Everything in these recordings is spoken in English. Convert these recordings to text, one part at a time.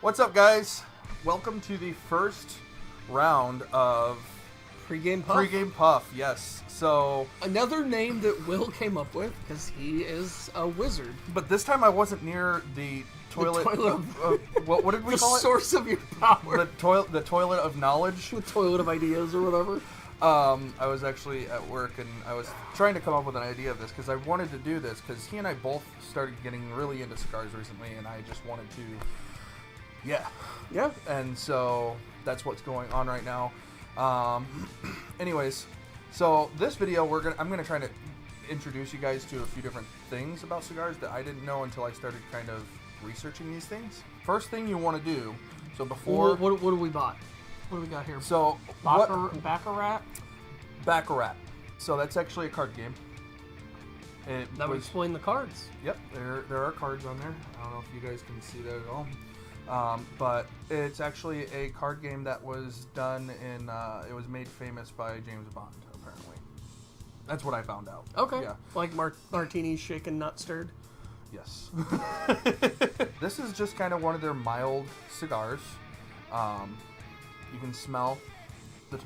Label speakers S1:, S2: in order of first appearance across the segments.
S1: What's up, guys? Welcome to the first round of
S2: PreGamePuff.
S1: Yes. So
S2: Another name that Will came up with because he is a wizard.
S1: but this time I wasn't near the toilet. What did we
S2: The
S1: call it?
S2: source of your power.
S1: The toilet of knowledge.
S2: The toilet of ideas or whatever.
S1: I was actually at work and I was trying to come up with an idea of this because I wanted to do this because he and I both started getting really into cigars recently, and I just wanted to. Yeah. And so that's what's going on right now. Anyways, so this video I'm gonna try to introduce you guys to a few different things about cigars that I didn't know until I started kind of researching these things. First thing you want to do, so before
S2: What do we bought? What do we got here?
S1: So
S2: Baccarat.
S1: Baccarat. So that's actually a card game.
S2: That would explain the cards.
S1: Yep, there are cards on there. I don't know if you guys can see that at all. But it's actually a card game that was done in, it was made famous by James Bond, apparently. That's what I found out.
S2: Okay.
S1: Yeah.
S2: Like martinis shaken, not stirred.
S1: Yes. This is just kind of one of their mild cigars. You can smell the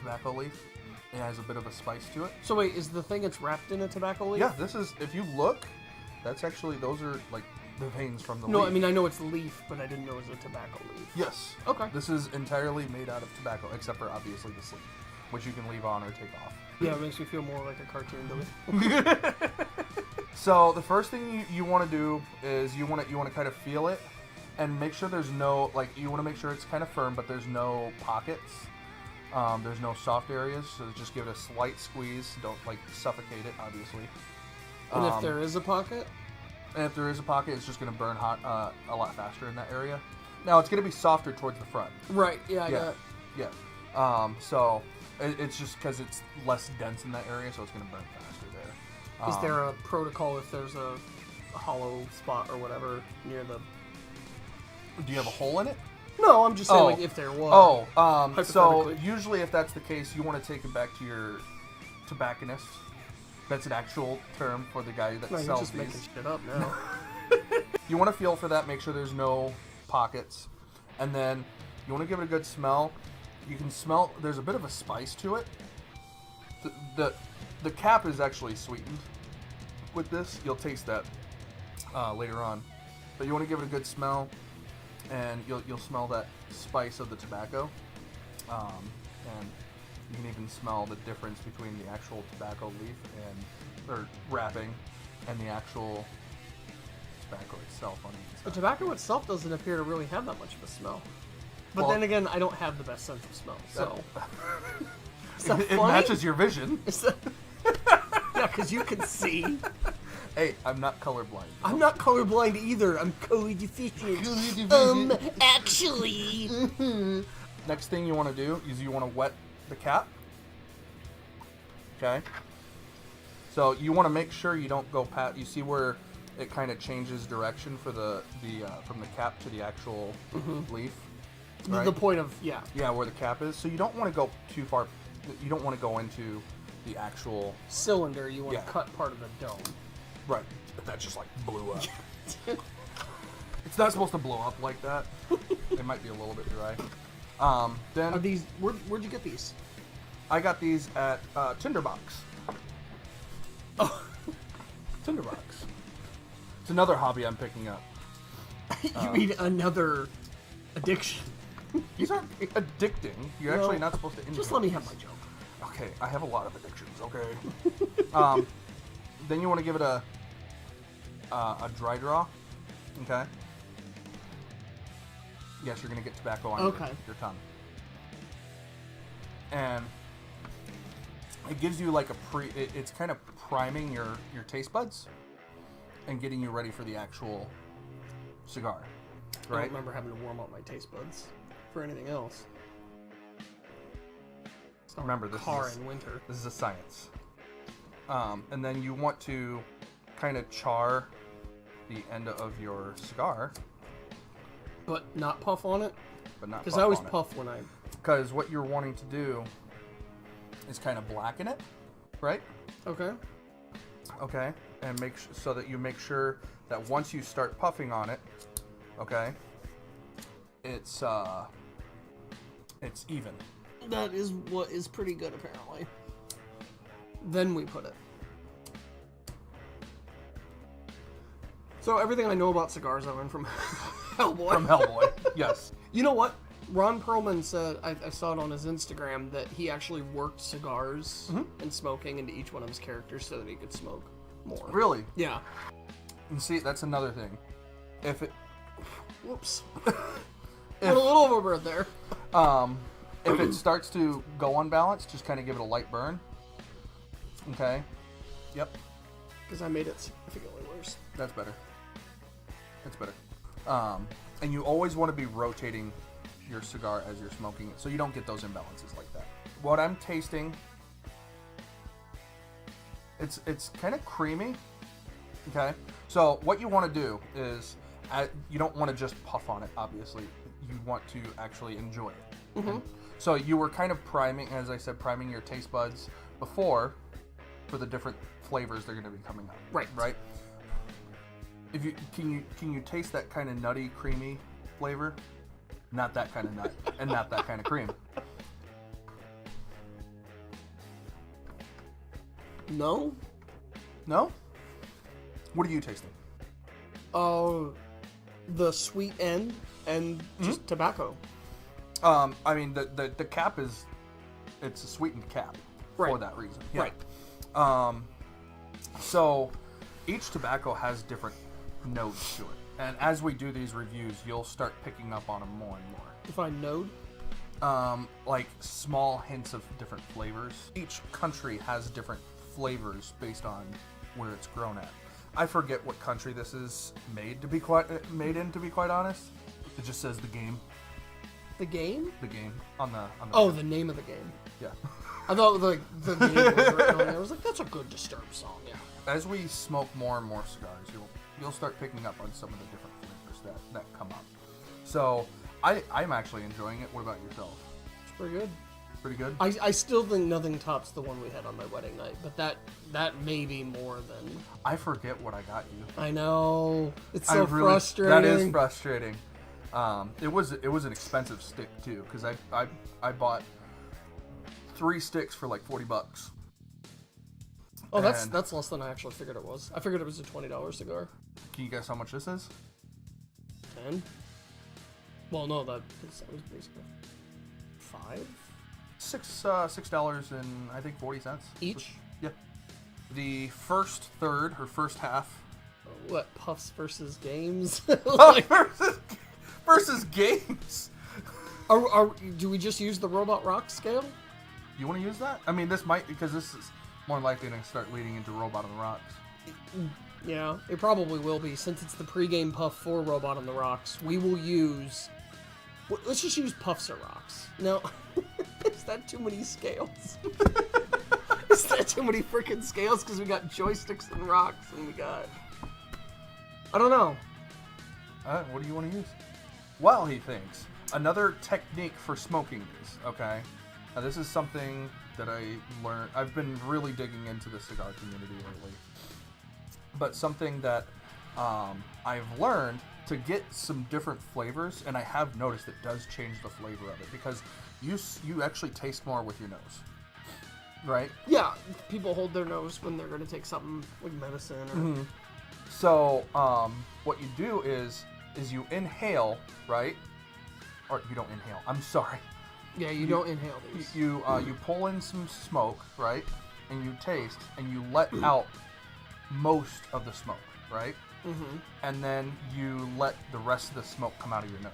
S1: tobacco leaf. It has a bit of a spice to it.
S2: So wait, is the thing it's wrapped in a tobacco leaf?
S1: Yeah, this is, if you look, that's actually, those are like the veins from the leaf.
S2: No, I mean, I know it's leaf, but I didn't know it was a tobacco leaf.
S1: Yes.
S2: Okay.
S1: This is entirely made out of tobacco, except for obviously the sleeve, which you can leave on or take off.
S2: Yeah, it makes me feel more like a cartoon, doesn't it?
S1: So the first thing you want to do is you want to kind of feel it and make sure there's no, like, you want to make sure it's kind of firm, but there's no pockets. There's no soft areas, so just give it a slight squeeze. Don't like suffocate it, obviously.
S2: And if there is a pocket?
S1: And if there is a pocket, it's just going to burn hot a lot faster in that area. Now, it's going to be softer towards the front.
S2: Right, yeah, I got it.
S1: Yeah. So it's just because it's less dense in that area, so it's going to burn faster there.
S2: Is there a protocol if there's a hollow spot or whatever near the...
S1: Do you have a hole in it?
S2: No, I'm just saying, like, if there was.
S1: So usually if that's the case, you want to take it back to your tobacconist. That's an actual term for the guy that sells
S2: you're just
S1: these.
S2: making shit up now.
S1: You want to feel for that, make sure there's no pockets. And then you want to give it a good smell. You can smell, there's a bit of a spice to it. The cap is actually sweetened with this. You'll taste that later on. But you want to give it a good smell, and you'll smell that spice of the tobacco. And you can even smell the difference between the actual tobacco leaf or wrapping and the actual tobacco itself on the inside.
S2: The tobacco itself doesn't appear to really have that much of a smell. But
S1: Well,
S2: then again, I don't have the best sense of smell, so...
S1: It matches your vision.
S2: Yeah, because you can see.
S1: Hey, I'm not colorblind.
S2: I'm not colorblind either. I'm color deficient. Actually...
S1: Next thing you want to do is you want to wet the cap. Okay. So you want to make sure you don't go past. You see where it kind of changes direction for the from the cap to the actual leaf. Right?
S2: The point of, yeah.
S1: Yeah, where the cap is. So you don't want to go too far. You don't want to go into the actual
S2: cylinder. You want to cut part of the dome.
S1: Right. But that just like blew up. It's not supposed to blow up like that. It might be a little bit dry. Then
S2: are these? Where'd you get these?
S1: I got these at Tinderbox.
S2: Oh,
S1: Tinderbox. It's another hobby I'm picking up.
S2: You mean another addiction?
S1: These aren't addicting. You're actually not supposed to enjoy
S2: Just let me
S1: these.
S2: have my joke.
S1: Okay, I have a lot of addictions. Okay. Then you want to give it a dry draw. Okay. Yes, you're gonna get tobacco on your tongue, and it gives you like it's kind of priming your taste buds and getting you ready for the actual cigar.
S2: I
S1: Right?
S2: don't remember having to warm up my taste buds for anything else.
S1: Remember, this
S2: car in winter.
S1: This is a science. And then you want to kind of char the end of your cigar.
S2: But not puff on it?
S1: But not
S2: because I always puff when I...
S1: Because what you're wanting to do is kind of blacken it, right?
S2: Okay.
S1: Okay. and so that you make sure that once you start puffing on it, okay, it's even.
S2: That is what is pretty good, apparently. Then we put it. So everything I know about cigars I learned from Hellboy.
S1: From Hellboy, yes.
S2: You know what? Ron Perlman said, I saw it on his Instagram, that he actually worked cigars and smoking into each one of his characters so that he could smoke more.
S1: Really?
S2: Yeah.
S1: And see, that's another thing. If it...
S2: Whoops. Put a little overbird there.
S1: If it starts to go unbalanced, just kind of give it a light burn. Okay. Yep.
S2: Because I made it significantly worse.
S1: That's better. That's better. And you always want to be rotating your cigar as you're smoking it, so you don't get those imbalances like that. What I'm tasting, it's kind of creamy. Okay. So what you want to do is, you don't want to just puff on it. Obviously, you want to actually enjoy it.
S2: Mm-hmm.
S1: So you were kind of priming, as I said, priming your taste buds before for the different flavors they're going to be coming up.
S2: Right.
S1: Right. If you can you taste that kind of nutty, creamy flavor? Not that kind of nut, and not that kind of cream.
S2: No.
S1: No? What are you tasting?
S2: The sweet end and just tobacco.
S1: I mean, the cap it's a sweetened cap for that reason. Yeah.
S2: Right.
S1: So each tobacco has different notes to it. And as we do these reviews, you'll start picking up on them more and more.
S2: Define node?
S1: Like small hints of different flavors. Each country has different flavors based on where it's grown at. I forget what country this is made in, to be quite honest. It just says the game.
S2: The game?
S1: The game on the.
S2: Oh, the name of the game.
S1: Yeah.
S2: I thought the game was written on there. I was like, that's a good Disturbed song. Yeah.
S1: As we smoke more and more cigars, you'll start picking up on some of the different flavors that come up. So I'm actually enjoying it. What about yourself?
S2: It's pretty good.
S1: Pretty good?
S2: I still think nothing tops the one we had on my wedding night, but that may be more than...
S1: I forget what I got you.
S2: I know. It's so frustrating.
S1: That is frustrating. It was an expensive stick too, because I bought 3 sticks for like $40.
S2: Oh, that's less than I actually figured it was. I figured it was a $20 cigar.
S1: Can you guess how much this is?
S2: 10? Well, no, that was basically 5?
S1: $6 and I think 40 cents
S2: Each?
S1: Yeah. The first third or first half.
S2: What, puffs versus games?
S1: versus games.
S2: Do we just use the Robot Rock scale?
S1: You want to use that? I mean, this might, because this is more likely to start leading into Robot on the Rocks.
S2: Yeah, it probably will be, since it's the PreGamePuff for Robot on the Rocks. We will use... Let's just use Puffs or Rocks. No, is that too many scales? Is that too many freaking scales? Because we got joysticks and rocks, and we got... I don't know.
S1: What do you want to use? While he thinks, another technique for smoking these, okay? Now, this is something that I learned. I've been really digging into the cigar community lately. But something that I've learned to get some different flavors, and I have noticed it does change the flavor of it, because you actually taste more with your nose, right?
S2: Yeah, people hold their nose when they're going to take something like medicine or...
S1: Mm-hmm. So, what you do is you inhale, right? Or you don't inhale. I'm sorry.
S2: Yeah, you don't inhale these.
S1: You pull in some smoke, right? And you taste, and you let out most of the smoke, right?
S2: Mm-hmm.
S1: And then you let the rest of the smoke come out of your nose.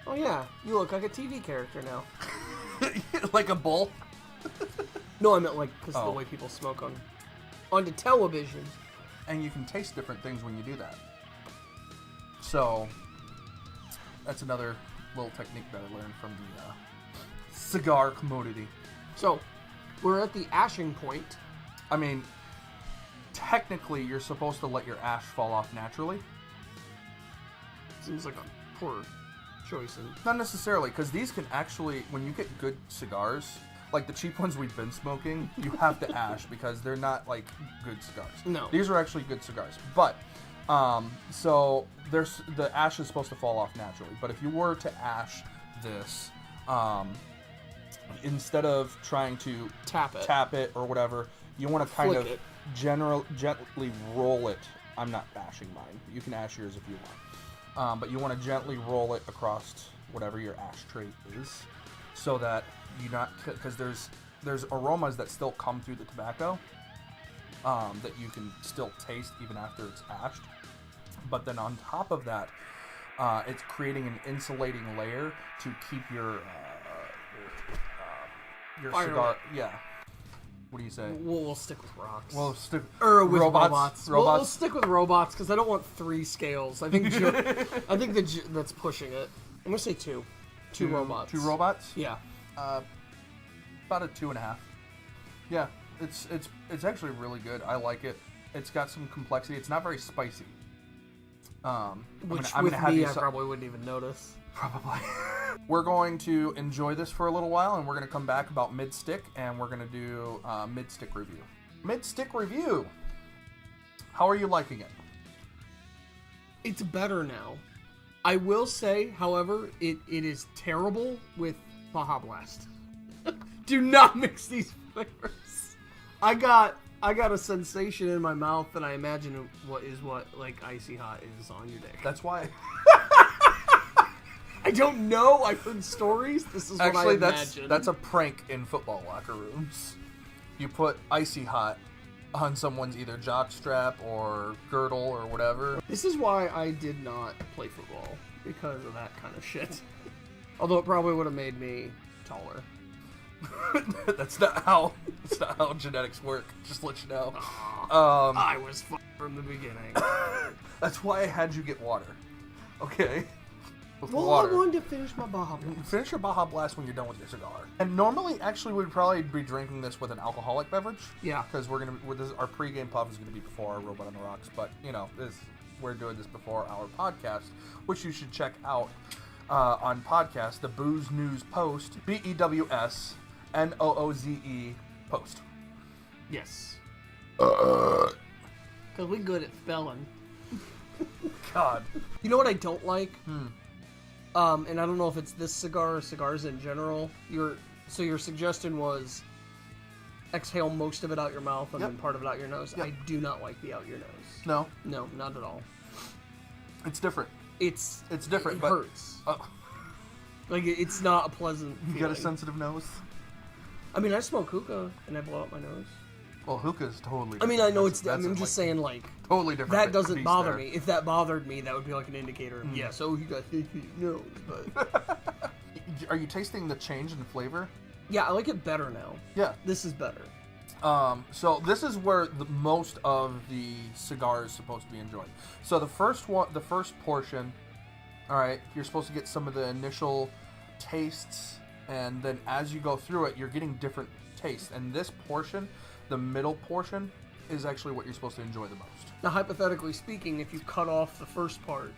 S2: Oh yeah, you look like a TV character now.
S1: Like a bull?
S2: No, I meant like because the way people smoke onto television.
S1: And you can taste different things when you do that. So that's another little technique that I learned from the cigar commodity.
S2: So we're at the ashing point.
S1: I mean, technically, you're supposed to let your ash fall off naturally.
S2: Seems like a poor choice.
S1: Not necessarily, because these can actually, when you get good cigars, like the cheap ones we've been smoking, you have to ash because they're not like good cigars.
S2: No.
S1: These are actually good cigars. But, so the ash is supposed to fall off naturally. But if you were to ash this, instead of trying to tap it or whatever, you want to kind of gently roll it. I'm not ashing mine. You can ash yours if you want. But you want to gently roll it across whatever your ashtray is, so that you not, because there's aromas that still come through the tobacco that you can still taste even after it's ashed. But then on top of that, it's creating an insulating layer to keep your cigar. Yeah. What do you say?
S2: We'll stick with rocks.
S1: We'll stick
S2: with
S1: robots.
S2: We'll stick with robots because I don't want 3 scales. I think that's pushing it. I'm gonna say 2. 2 robots.
S1: 2 robots?
S2: Yeah.
S1: About a 2.5. Yeah, it's actually really good. I like it. It's got some complexity. It's not very spicy.
S2: Which with me, I probably wouldn't even notice.
S1: Probably. We're going to enjoy this for a little while, and we're going to come back about mid-stick, and we're going to do mid-stick review. Mid-stick review. How are you liking it?
S2: It's better now. I will say, however, it is terrible with Baja Blast. Do not mix these flavors. I got a sensation in my mouth that I imagine what like icy hot is on your dick.
S1: That's why.
S2: I don't know. I've heard stories. This is what I imagine.
S1: Actually, that's a prank in football locker rooms. You put icy hot on someone's either jockstrap or girdle or whatever.
S2: This is why I did not play football, because of that kind of shit. Although it probably would have made me taller.
S1: That's not how genetics work. Just to let you know.
S2: I was from the beginning.
S1: That's why I had you get water. Okay.
S2: Well, water. I wanted to finish my Baja Blast.
S1: Finish your Baja Blast when you're done with your cigar. And normally, actually, we'd probably be drinking this with an alcoholic beverage.
S2: Yeah.
S1: Because our pregame puff is gonna be before our Robot on the Rocks. But you know, we're doing this before our podcast, which you should check out on podcast, the Booze News Post, BEWSNOOZE Post.
S2: Yes. Because we're good at spelling.
S1: God.
S2: You know what I don't like? And I don't know if it's this cigar or cigars in general. Your suggestion was exhale most of it out your mouth and then part of it out your nose. Yep. I do not like the out your nose.
S1: No?
S2: No, not at all.
S1: It's different.
S2: It's
S1: different,
S2: it
S1: but
S2: hurts. Like, it's not a pleasant feeling.
S1: You got a sensitive nose?
S2: I mean, I smoke hookah and I blow out my nose.
S1: Well, hookah is totally different.
S2: I mean, I know I'm just saying, like,
S1: totally different.
S2: That doesn't bother me. If that bothered me, that would be like an indicator of, yes, you got nose, but...
S1: Are you tasting the change in flavor?
S2: Yeah, I like it better now.
S1: Yeah.
S2: This is better.
S1: So this is where most of the cigar is supposed to be enjoyed. So the first portion, all right, you're supposed to get some of the initial tastes, and then as you go through it, you're getting different tastes. And this portion, the middle portion, is actually what you're supposed to enjoy the most.
S2: Now, hypothetically speaking, if you cut off the first part,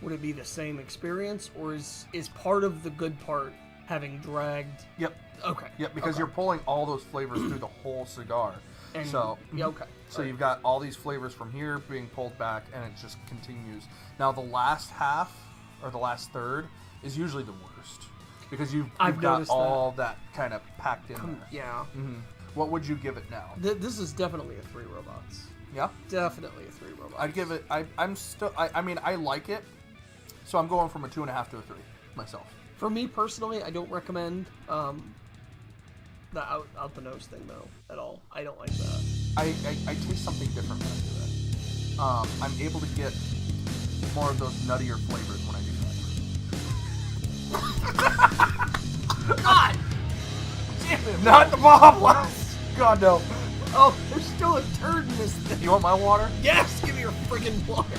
S2: would it be the same experience, or is part of the good part having dragged?
S1: Yep.
S2: Okay.
S1: Yep, because you're pulling all those flavors through the whole cigar.
S2: And,
S1: so
S2: okay.
S1: So you've got all these flavors from here being pulled back, and it just continues. Now the last half or the last third is usually the worst because you've got all that kind of packed in there.
S2: Yeah.
S1: Mm-hmm. What would you give it now?
S2: This is definitely a 3 robots.
S1: Yeah.
S2: Definitely a 3 robots.
S1: I'd give it. I mean, I like it, so I'm going from a 2.5 to a 3 myself.
S2: For me personally, I don't recommend the out the nose thing though at all. I don't like that.
S1: I taste something different when I do that. I'm able to get more of those nuttier flavors when I do that.
S2: God damn it!
S1: Not the Baja Blast. God no.
S2: Oh, there's still a turd in this thing.
S1: You want my water?
S2: Yes, give me your friggin' water.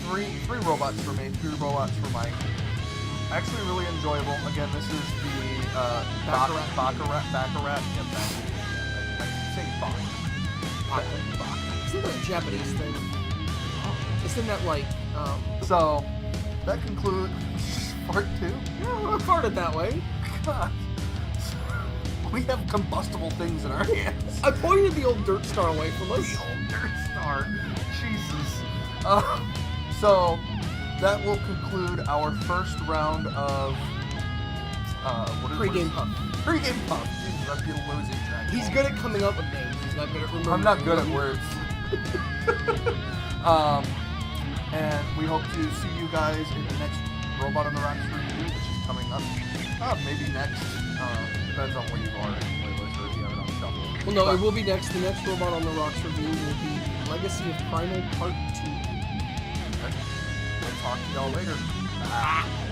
S1: Three robots for me. 2 robots for Mike. Actually, really enjoyable. Again, this is the Baccarat. I say Baccarat.
S2: Isn't that a Japanese thing? Isn't that like?
S1: So that concludes part 2.
S2: Yeah, well, I farted that way.
S1: God. We have combustible things in our hands.
S2: I pointed the old Dirt Star away from us.
S1: The old Dirt Star. Jesus. So that will conclude our first round of
S2: PreGamePuff.
S1: PreGamePuff. Jesus, I'm getting losing track.
S2: He's good at coming up with names. He's not good at remembering.
S1: I'm not good at words. And we hope to see you guys in the next Robot on the Rocks review, which is coming up. Maybe next. Depends on where you are in the playlist or if you have it on shuffle.
S2: Well, no, it will be next. The next Robot on the Rocks review will be Legacy of Primal Part 2.
S1: Okay. We'll talk to y'all later. Bye.